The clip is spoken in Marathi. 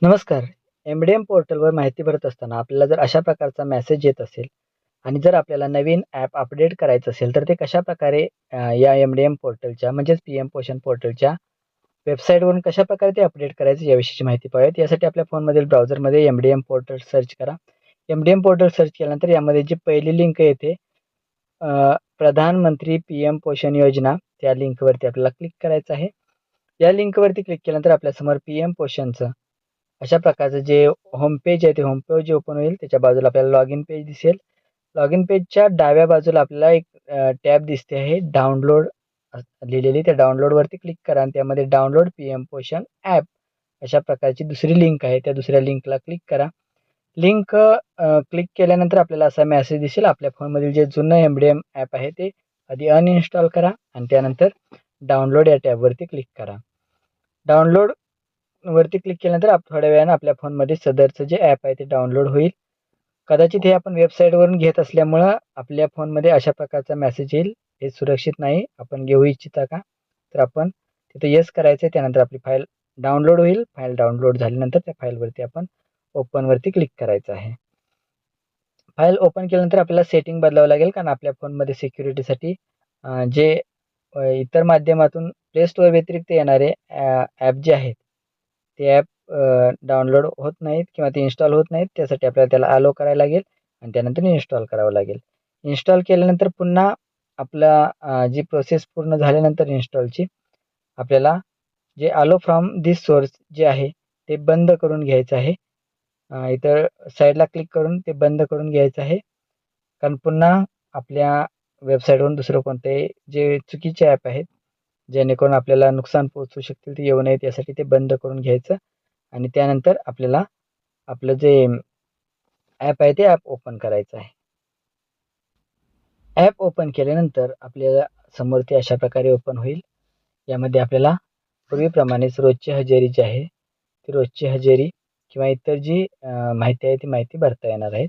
नमस्कार. एम-डी-एम पोर्टलवर माहिती भरत असताना आपल्याला जर अशा प्रकारचा मेसेज येत असेल आणि जर आपल्याला नवीन ॲप अपडेट करायचं असेल, तर ते कशाप्रकारे या एम-डी-एम पोर्टलच्या म्हणजेच पी-एम पोषण पोर्टलच्या वेबसाईटवरून कशाप्रकारे ते अपडेट करायचं याविषयीची माहिती पाहूयात. यासाठी आपल्या फोनमधील ब्राउझरमध्ये एम-डी-एम पोर्टल सर्च करा. एम-डी-एम पोर्टल सर्च केल्यानंतर यामध्ये जी पहिली लिंक येते प्रधानमंत्री पी-एम पोषण योजना, त्या लिंकवरती आपल्याला क्लिक करायचं आहे. या लिंकवरती क्लिक केल्यानंतर आपल्यासमोर पी-एम पोषणचं अशा प्रकारचं जे होम पेज आहे, ते होम पेज ओपन होईल. त्याच्या बाजूला आपल्याला लॉगिन पेज दिसेल. लॉगिन पेजच्या डाव्या बाजूला आपल्याला एक टॅब दिसते आहे डाउनलोड लिहिलेली. त्या डाउनलोडवरती क्लिक करा आणि त्यामध्ये डाउनलोड पी-एम पोषण ॲप अशा प्रकारची दुसरी लिंक आहे. त्या दुसऱ्या लिंकला क्लिक करा. लिंक क्लिक केल्यानंतर आपल्याला असा मेसेज दिसेल. आपल्या फोनमधील जे जुनं एम-डी-एम ॲप आहे ते आधी अनइन्स्टॉल करा आणि त्यानंतर डाउनलोड या टॅबवरती क्लिक करा. डाउनलोडवरती क्लिक केल्यानंतर थोड्या वेळानं आपल्या फोनमध्ये सदरचं जे ॲप आहे ते डाउनलोड होईल. कदाचित हे आपण वेबसाईटवरून घेत असल्यामुळं आपल्या फोनमध्ये अशा प्रकारचा मेसेज येईल. हे सुरक्षित नाही. आपण घेऊ इच्छिता का? तर आपण तिथे येस करायचं आहे. त्यानंतर आपली फाईल डाउनलोड होईल. फाईल डाउनलोड झाल्यानंतर त्या फाईलवरती आपण ओपनवरती क्लिक करायचं आहे. फाईल ओपन केल्यानंतर आपल्याला सेटिंग बदलावं लागेल, कारण आपल्या फोनमध्ये सिक्युरिटीसाठी जे इतर माध्यमातून प्ले स्टोअर व्यतिरिक्त येणारे ॲप जे आहेत, ते ॲप डाउनलोड होत नाहीत किंवा ते इन्स्टॉल होत नाहीत. त्यासाठी आपल्याला त्याला अलो करायला लागेल आणि त्यानंतर इन्स्टॉल करावं लागेल. इन्स्टॉल केल्यानंतर पुन्हा आपला जी प्रोसेस पूर्ण झाल्यानंतर इन्स्टॉलची आपल्याला जे अलो फ्रॉम धिस सोर्स जे आहे, ते बंद करून घ्यायचं आहे. इथं साईडला क्लिक करून ते बंद करून घ्यायचं आहे. कारण पुन्हा आपल्या वेबसाईटवरून दुसरं कोणतेही जे चुकीचे ॲप आहेत, जेणेकरून आपल्याला नुकसान पोहोचू शकतील, ते येऊ नयेत यासाठी ते बंद करून घ्यायचं आणि त्यानंतर आपल्याला आपलं जे ॲप आहे ते ॲप ओपन करायचं आहे. ॲप ओपन केल्यानंतर आपल्याला समोर ते अशा प्रकारे ओपन होईल. यामध्ये आपल्याला पूर्वीप्रमाणेच रोजची हजेरी जी आहे, ती रोजची हजेरी किंवा इतर जी माहिती आहे ती माहिती भरता येणार आहे.